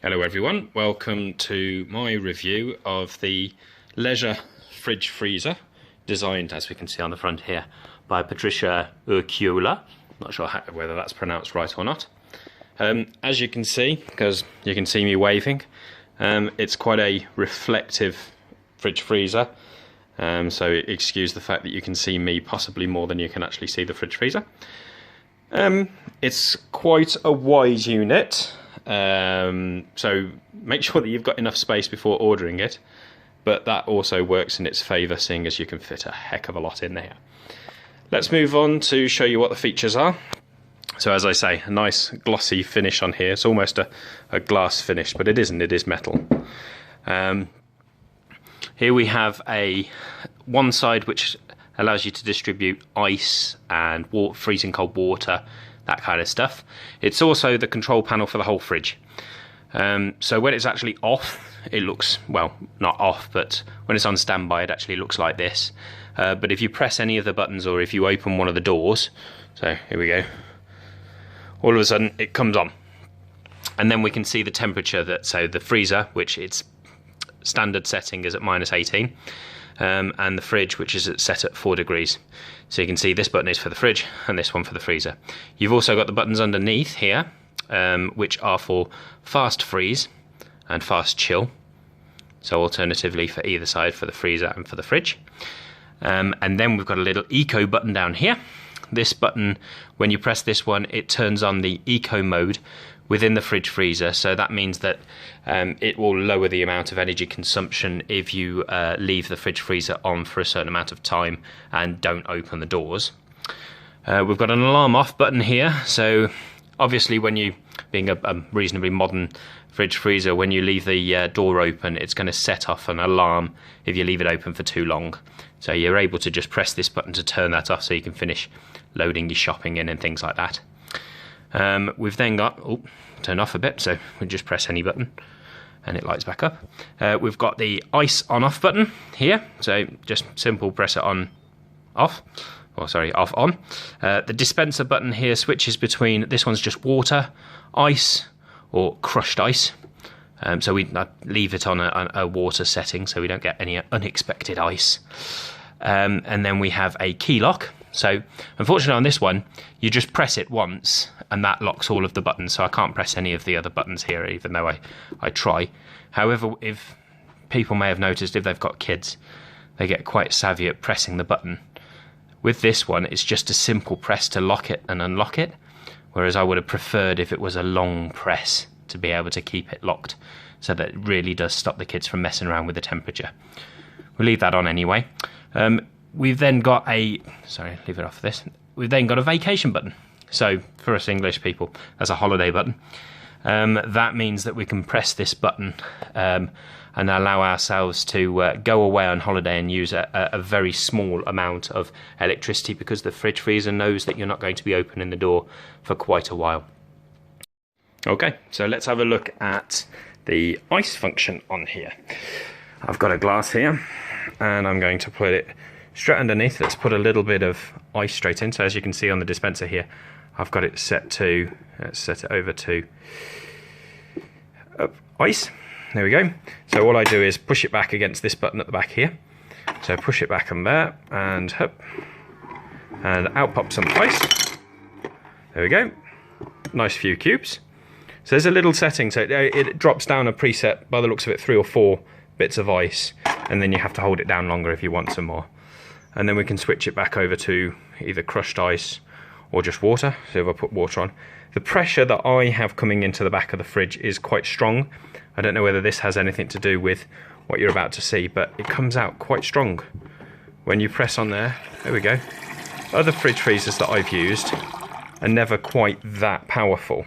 Hello everyone, welcome to my review of the leisure fridge freezer, designed, as we can see on the front here, by Patricia Urquiola. Not sure whether that's pronounced right or not. As you can see, because you can see me waving, it's quite a reflective fridge freezer, so excuse the fact that you can see me possibly more than you can actually see the fridge freezer. It's quite a wide unit. So make sure that you've got enough space before ordering it, but that also works in its favour, seeing as you can fit a heck of a lot in there. Let's move on to show you what the features are. So as I say, a nice glossy finish on here. It's almost a glass finish, but it isn't, it is metal. Here we have one side which allows you to distribute ice and freezing cold water, that kind of stuff. It's also the control panel for the whole fridge. So when it's actually off, it looks, well, not off, but when it's on standby, it actually looks like this. But if you press any of the buttons, or if you open one of the doors, so here we go, all of a sudden it comes on. And then we can see the temperature so the freezer, which its standard setting is at -18, and the fridge, which is set at 4 degrees. So you can see this button is for the fridge and this one for the freezer. You've also got the buttons underneath here, which are for fast freeze and fast chill. So alternatively for either side, for the freezer and for the fridge. And then we've got a little eco button down here. This button, when you press this one, it turns on the eco mode within the fridge freezer, so that means that it will lower the amount of energy consumption if you leave the fridge freezer on for a certain amount of time and don't open the doors. We've got an alarm off button here, so obviously when you, being a reasonably modern fridge freezer, when you leave the door open, it's going to set off an alarm if you leave it open for too long. So you're able to just press this button to turn that off so you can finish loading your shopping in and things like that. We've then got, turn off a bit, so we just press any button and it lights back up. We've got the ice on off button here, so just simple press it on off, or sorry, off on. The dispenser button here switches between, this one's just water, ice, or crushed ice. So we leave it on a water setting so we don't get any unexpected ice. And then we have a key lock. So unfortunately on this one, you just press it once and that locks all of the buttons, so I can't press any of the other buttons here, even though I try. However, if people may have noticed, if they've got kids, they get quite savvy at pressing the button. With this one, it's just a simple press to lock it and unlock it, whereas I would have preferred if it was a long press to be able to keep it locked, so that it really does stop the kids from messing around with the temperature. We'll leave that on anyway. We've then got leave it off this. We've then got a vacation button. So for us English people, that's a holiday button. That means that we can press this button and allow ourselves to go away on holiday and use a very small amount of electricity, because the fridge freezer knows that you're not going to be opening the door for quite a while. Okay, so let's have a look at the ice function on here. I've got a glass here and I'm going to put it straight underneath. Let's put a little bit of ice straight in. So as you can see on the dispenser here, I've got it set to, let's set it over to ice. There we go. So all I do is push it back against this button at the back here. So push it back on there and hop, and out pops some ice. There we go. Nice few cubes. So there's a little setting, so it drops down a preset, by the looks of it, 3 or 4 bits of ice, and then you have to hold it down longer if you want some more. And then we can switch it back over to either crushed ice or just water. So if I put water on, the pressure that I have coming into the back of the fridge is quite strong. I don't know whether this has anything to do with what you're about to see, but it comes out quite strong when you press on there. There we go. Other fridge freezers that I've used are never quite that powerful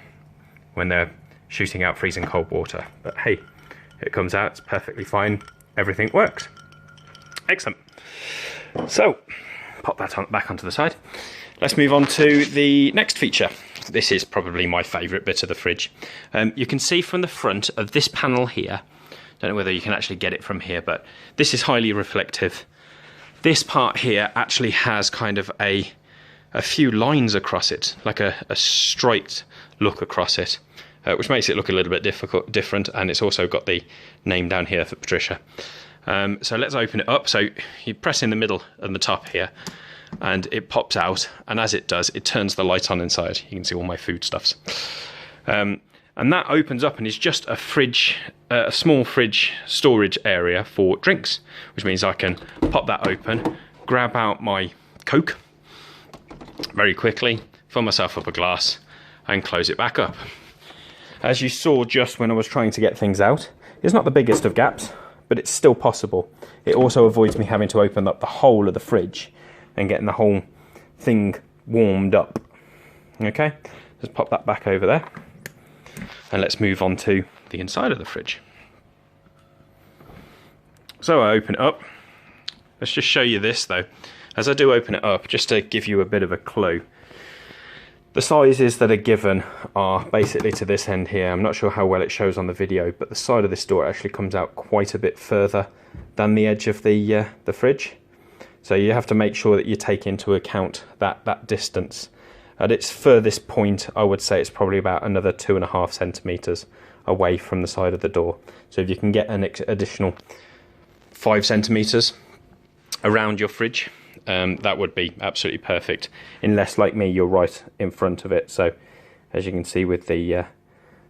when they're shooting out freezing cold water. But hey, it comes out, it's perfectly fine. Everything works. Excellent. So, pop that back onto the side. Let's move on to the next feature. This is probably my favourite bit of the fridge. You can see from the front of this panel here, don't know whether you can actually get it from here, but this is highly reflective. This part here actually has kind of a few lines across it, like a straight look across it. which makes it look a little bit different, and it's also got the name down here for Patricia. So let's open it up. So you press in the middle and the top here, and it pops out, and as it does, it turns the light on inside. You can see all my foodstuffs. And that opens up and is just a fridge, a small fridge storage area for drinks, which means I can pop that open, grab out my Coke very quickly, fill myself up a glass, and close it back up. As you saw just when I was trying to get things out, it's not the biggest of gaps, but it's still possible. It also avoids me having to open up the whole of the fridge and getting the whole thing warmed up. Okay, just pop that back over there. And let's move on to the inside of the fridge. So I open it up. Let's just show you this though. As I do open it up, just to give you a bit of a clue, the sizes that are given are basically to this end here. I'm not sure how well it shows on the video, but the side of this door actually comes out quite a bit further than the edge of the fridge. So you have to make sure that you take into account that distance. At its furthest point, I would say it's probably about another 2.5 centimetres away from the side of the door. So if you can get an additional 5 centimetres around your fridge, that would be absolutely perfect. Unless, like me, you're right in front of it. So as you can see with the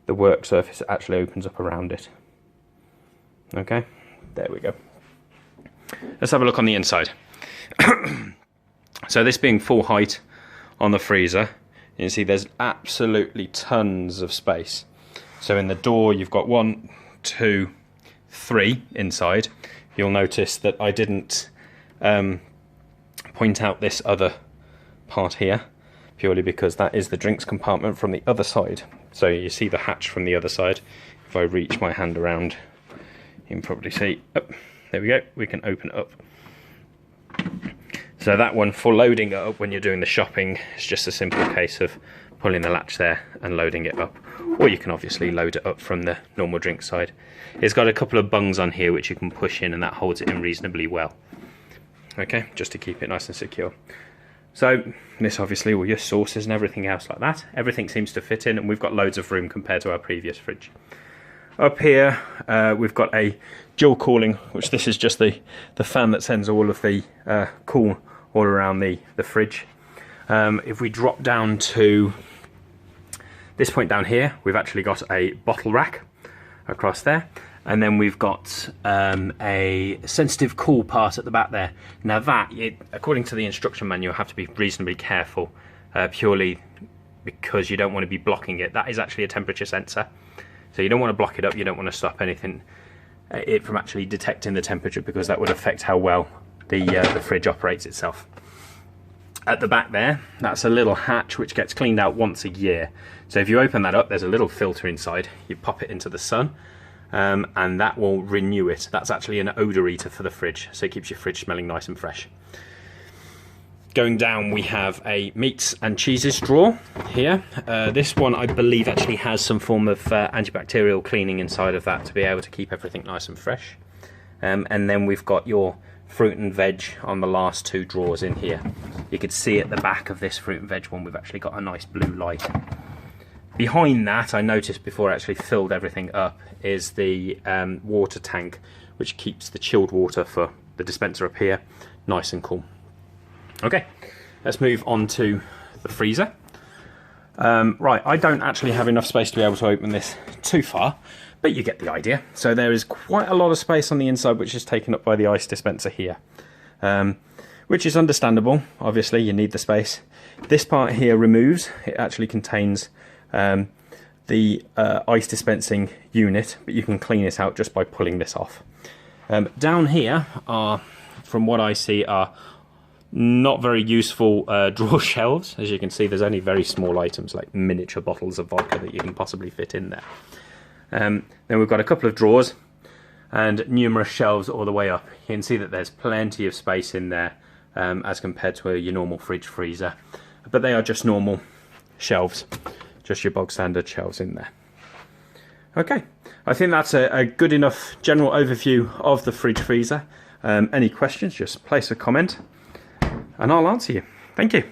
work surface, it actually opens up around it. Okay, there we go. Let's have a look on the inside. So this being full height on the freezer, you can see there's absolutely tons of space. So in the door you've got 1, 2, 3 inside. You'll notice that I didn't point out this other part here, purely because that is the drinks compartment from the other side. So you see the hatch from the other side. If I reach my hand around, you can probably see, oh, there we go, we can open it up. So that one, for loading it up when you're doing the shopping, is just a simple case of pulling the latch there and loading it up. Or you can obviously load it up from the normal drink side. It's got a couple of bungs on here which you can push in, and that holds it in reasonably well. Okay, just to keep it nice and secure. So this obviously, all your sauces and everything else like that, everything seems to fit in, and we've got loads of room compared to our previous fridge. Up here we've got a dual cooling, which this is just the fan that sends all of the cool all around the fridge. If we drop down to this point down here, we've actually got a bottle rack across there, and then we've got a sensitive cool part at the back there. Now that, according to the instruction manual, you have to be reasonably careful, purely because you don't want to be blocking it. That is actually a temperature sensor, so you don't want to block it up, you don't want to stop anything it from actually detecting the temperature, because that would affect how well the fridge operates itself. At the back there, that's a little hatch which gets cleaned out once a year. So if you open that up, there's a little filter inside. You pop it into the sun, and that will renew it. That's actually an odorator for the fridge, so it keeps your fridge smelling nice and fresh. Going down, we have a meats and cheeses drawer here. This one, I believe, actually has some form of antibacterial cleaning inside of that to be able to keep everything nice and fresh. And then we've got your fruit and veg on the last 2 drawers in here. You could see at the back of this fruit and veg one, we've actually got a nice blue light. Behind that, I noticed before I actually filled everything up, is the water tank, which keeps the chilled water for the dispenser up here nice and cool. Okay, let's move on to the freezer. Right, I don't actually have enough space to be able to open this too far, but you get the idea. So there is quite a lot of space on the inside, which is taken up by the ice dispenser here, which is understandable. Obviously, you need the space. This part here removes. It actually contains the ice dispensing unit, but you can clean it out just by pulling this off. Down here are, from what I see, are not very useful drawer shelves. As you can see, there's only very small items like miniature bottles of vodka that you can possibly fit in there. Then we've got a couple of drawers and numerous shelves all the way up. You can see that there's plenty of space in there as compared to your normal fridge freezer, but they are just normal shelves, just your bog standard shelves in there. Okay, I think that's a good enough general overview of the fridge freezer. Any questions, just place a comment and I'll answer you. Thank you.